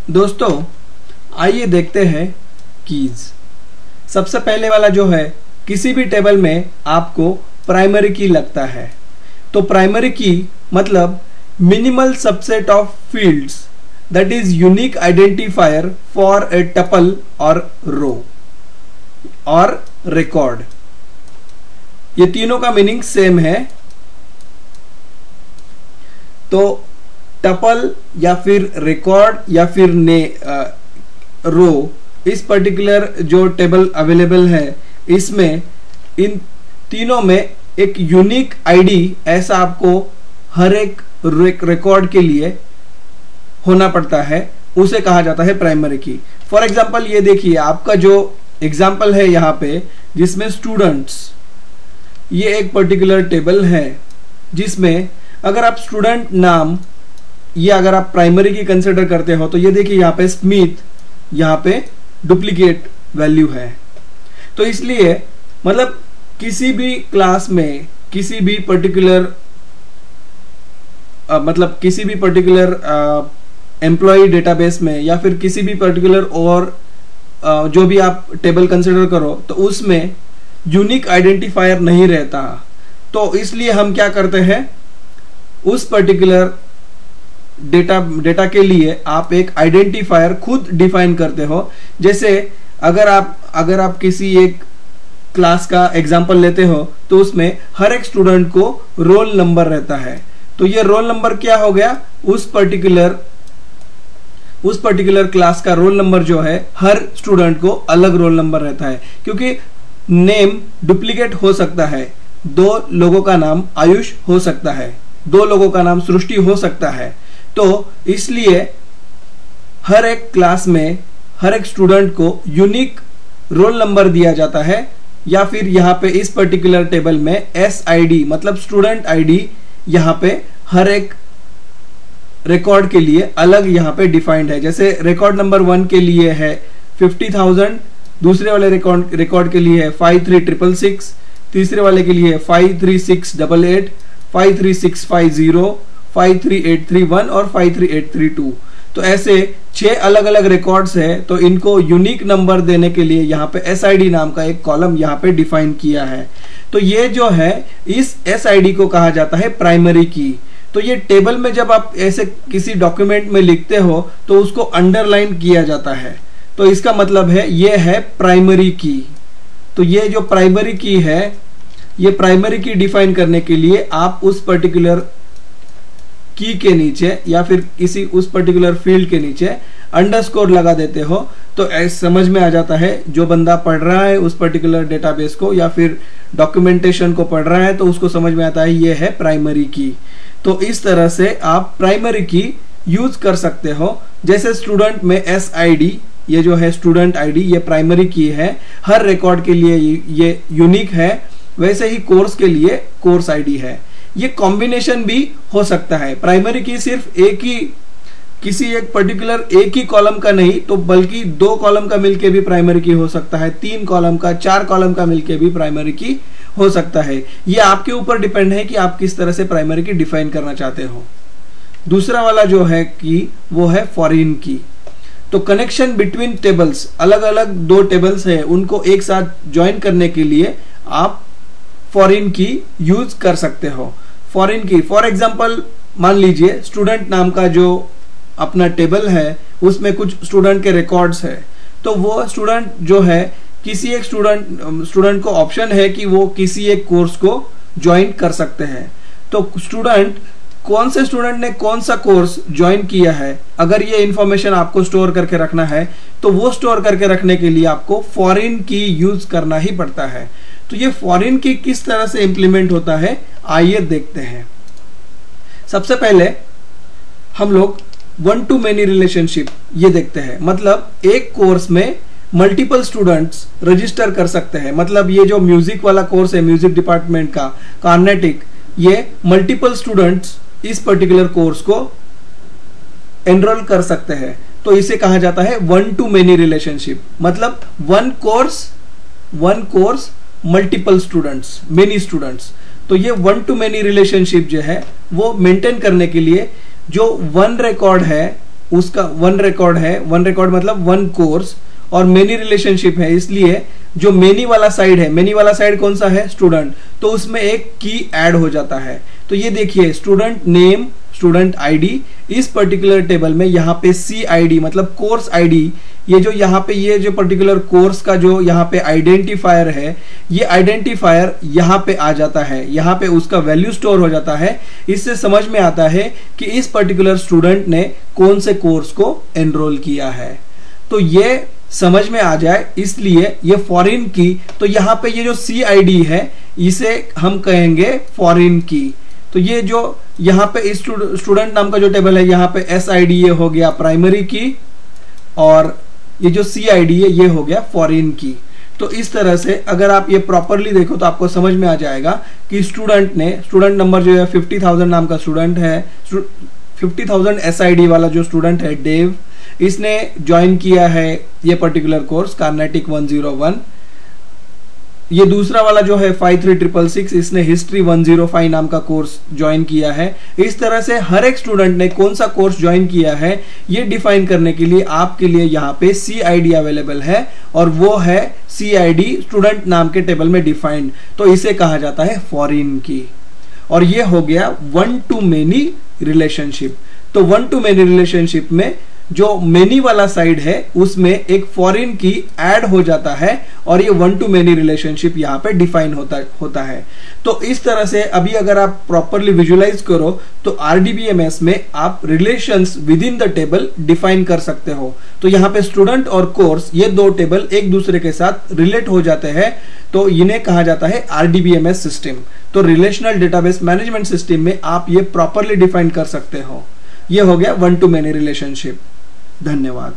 दोस्तों आइए देखते हैं कीज। सबसे पहले वाला जो है, किसी भी टेबल में आपको प्राइमरी की लगता है। तो प्राइमरी की मतलब minimal subset of fields that is unique identifier for a tuple और रो और रिकॉर्ड। ये तीनों का मीनिंग सेम है। तो टपल या फिर रिकॉर्ड या फिर रो, इस पर्टिकुलर जो टेबल अवेलेबल है इसमें इन तीनों में एक यूनिक आईडी ऐसा आपको हर एक रिकॉर्ड के लिए होना पड़ता है, उसे कहा जाता है प्राइमरी की। फॉर एग्जांपल ये देखिए, आपका जो एग्जांपल है यहाँ पे जिसमें स्टूडेंट्स, ये एक पर्टिकुलर टेबल है जिसमें अगर आप स्टूडेंट नाम, ये अगर आप प्राइमरी की कंसिडर करते हो तो ये देखिए यहाँ पे स्मिथ, यहाँ पे डुप्लीकेट वैल्यू है। तो इसलिए मतलब किसी भी क्लास में किसी भी पर्टिकुलर एम्प्लॉय डेटाबेस में या फिर किसी भी पर्टिकुलर और जो भी आप टेबल कंसिडर करो तो उसमें यूनिक आइडेंटिफायर नहीं रहता। तो इसलिए हम क्या करते हैं, उस पर्टिकुलर डेटा के लिए आप एक आइडेंटिफायर खुद डिफाइन करते हो। जैसे अगर आप किसी एक क्लास का एग्जांपल लेते हो तो उसमें हर एक स्टूडेंट को रोल नंबर रहता है। तो ये रोल नंबर क्या हो गया, उस पर्टिकुलर क्लास का रोल नंबर जो है हर स्टूडेंट को अलग रोल नंबर रहता है, क्योंकि नेम डुप्लीकेट हो सकता है। 2 लोगों का नाम आयुष हो सकता है, 2 लोगों का नाम सृष्टि हो सकता है। तो इसलिए हर एक क्लास में हर एक स्टूडेंट को यूनिक रोल नंबर दिया जाता है, या फिर यहाँ पे इस पर्टिकुलर टेबल में SID मतलब स्टूडेंट आईडी यहाँ पे हर एक रिकॉर्ड के लिए अलग यहाँ पे डिफाइंड है। जैसे रिकॉर्ड नंबर 1 के लिए है 50,000, दूसरे वाले रिकॉर्ड के लिए है 53,666, तीसरे वाले के लिए 53688, 53650, 53831 और 53832। तो ऐसे 6 अलग अलग रिकॉर्ड्स है। तो इनको यूनिक नंबर देने के लिए यहाँ पे SID नाम का एक कॉलम यहाँ पे डिफाइन किया है। तो ये जो है, इस SID को कहा जाता है प्राइमरी की। तो ये टेबल में जब आप ऐसे किसी डॉक्यूमेंट में लिखते हो तो उसको अंडरलाइन किया जाता है, तो इसका मतलब है ये है प्राइमरी की। तो ये जो प्राइमरी की है, ये प्राइमरी की डिफाइन करने के लिए आप उस पर्टिकुलर की के नीचे या फिर किसी उस पर्टिकुलर फील्ड के नीचे अंडरस्कोर लगा देते हो, तो समझ में आ जाता है जो बंदा पढ़ रहा है उस पर्टिकुलर डेटाबेस को या फिर डॉक्यूमेंटेशन को पढ़ रहा है, तो उसको समझ में आता है ये है प्राइमरी की। तो इस तरह से आप प्राइमरी की यूज कर सकते हो। जैसे स्टूडेंट में SID, ये जो है स्टूडेंट आईडी, ये प्राइमरी की है, हर रिकॉर्ड के लिए ये यूनिक है। वैसे ही कोर्स के लिए कोर्स आईडी है। ये कॉम्बिनेशन भी हो सकता है। प्राइमरी की सिर्फ किसी एक पर्टिकुलर एक ही कॉलम का नहीं, तो बल्कि 2 कॉलम का मिलके भी प्राइमरी की हो सकता है, 3 कॉलम का, 4 कॉलम का मिलके भी प्राइमरी की हो सकता है। ये आपके ऊपर डिपेंड है कि आप किस तरह से प्राइमरी की डिफाइन करना चाहते हो। दूसरा वाला जो है की, वो है फॉरेन की। तो कनेक्शन बिटवीन टेबल्स, अलग अलग 2 टेबल्स है, उनको एक साथ ज्वाइन करने के लिए आप फॉरेन की यूज कर सकते हो। फॉरेन की फॉर एग्जांपल मान लीजिए स्टूडेंट नाम का जो अपना टेबल है उसमें कुछ स्टूडेंट के रिकॉर्ड्स है। तो वो स्टूडेंट जो है, किसी एक स्टूडेंट को ऑप्शन है कि वो किसी एक कोर्स को ज्वाइन कर सकते हैं। तो कौन से स्टूडेंट ने कौन सा कोर्स ज्वाइन किया है, अगर ये इंफॉर्मेशन आपको स्टोर करके रखना है तो वो स्टोर करके रखने के लिए आपको फॉरेन की यूज करना ही पड़ता है। तो ये फॉरेन की किस तरह से इंप्लीमेंट होता है, आइए देखते हैं। सबसे पहले हम लोग 1 to many रिलेशनशिप ये देखते हैं। मतलब एक कोर्स में मल्टीपल स्टूडेंट्स रजिस्टर कर सकते हैं। मतलब ये जो म्यूजिक वाला कोर्स है, म्यूजिक डिपार्टमेंट का कार्नेटिक, ये मल्टीपल स्टूडेंट्स इस पर्टिकुलर कोर्स को एनरोल कर सकते हैं। तो इसे कहा जाता है 1 to many रिलेशनशिप। मतलब one course multiple students, many students. तो ये 1 to many रिलेशनशिप जो है वो मेंटेन करने के लिए जो 1 रिकॉर्ड है उसका वन रिकॉर्ड है, वन रिकॉर्ड मतलब वन कोर्स, और मेनी रिलेशनशिप है, इसलिए जो मेनी वाला साइड है, मेनी वाला साइड कौन सा है, स्टूडेंट, तो उसमें एक की ऐड हो जाता है। तो ये देखिए स्टूडेंट नेम, स्टूडेंट आईडी, इस पर्टिकुलर टेबल में यहाँ पे सी आईडी मतलब कोर्स आईडी, ये जो यहाँ पे ये जो पर्टिकुलर कोर्स का जो यहाँ पे आइडेंटिफायर है, ये आइडेंटिफायर यहाँ पे आ जाता है, यहाँ पे उसका वैल्यू स्टोर हो जाता है। इससे समझ में आता है कि इस पर्टिकुलर स्टूडेंट ने कौन से कोर्स को एनरोल किया है। तो ये समझ में आ जाए इसलिए ये फॉरेन की, तो यहाँ पे ये जो सी आईडी है इसे हम कहेंगे फॉरेन की। तो ये जो यहाँ पे स्टूडेंट नाम का जो टेबल है, यहाँ पे एस आई डी ये हो गया प्राइमरी की, और ये जो सी आई डी है ये हो गया फॉरेन की। तो इस तरह से अगर आप ये प्रॉपरली देखो तो आपको समझ में आ जाएगा कि स्टूडेंट ने, स्टूडेंट नंबर जो है 50,000 नाम का स्टूडेंट है, 50,000 SID वाला जो स्टूडेंट है देव, इसने ज्वाइन किया है ये पर्टिकुलर कोर्स कार्नेटिक 101। ये दूसरा वाला जो है 5366, इसने हिस्ट्री 105 नाम का कोर्स ज्वाइन किया है। इस तरह से हर एक स्टूडेंट ने कौन सा कोर्स ज्वाइन किया है ये डिफाइन करने के लिए आपके लिए यहाँ पे CID अवेलेबल है, और वो है CID स्टूडेंट नाम के टेबल में डिफाइंड। तो इसे कहा जाता है फॉरेन की। और ये हो गया वन टू मेनी रिलेशनशिप। तो वन टू मेनी रिलेशनशिप में जो मेनी वाला साइड है उसमें एक फॉरेन की ऐड हो जाता है, और ये वन टू मेनी रिलेशनशिप यहाँ पे डिफाइन होता है। तो इस तरह से अभी अगर आप प्रॉपरली विजुअलाइज करो तो RDBMS में आप relations with in the table define कर सकते हो। तो यहाँ पे स्टूडेंट और कोर्स ये दो टेबल एक दूसरे के साथ रिलेट हो जाते हैं, तो इन्हें कहा जाता है RDBMS सिस्टम। तो रिलेशनल डेटाबेस मैनेजमेंट सिस्टम में आप ये प्रॉपरली डिफाइन कर सकते हो। ये हो गया वन टू मेनी रिलेशनशिप। धन्यवाद।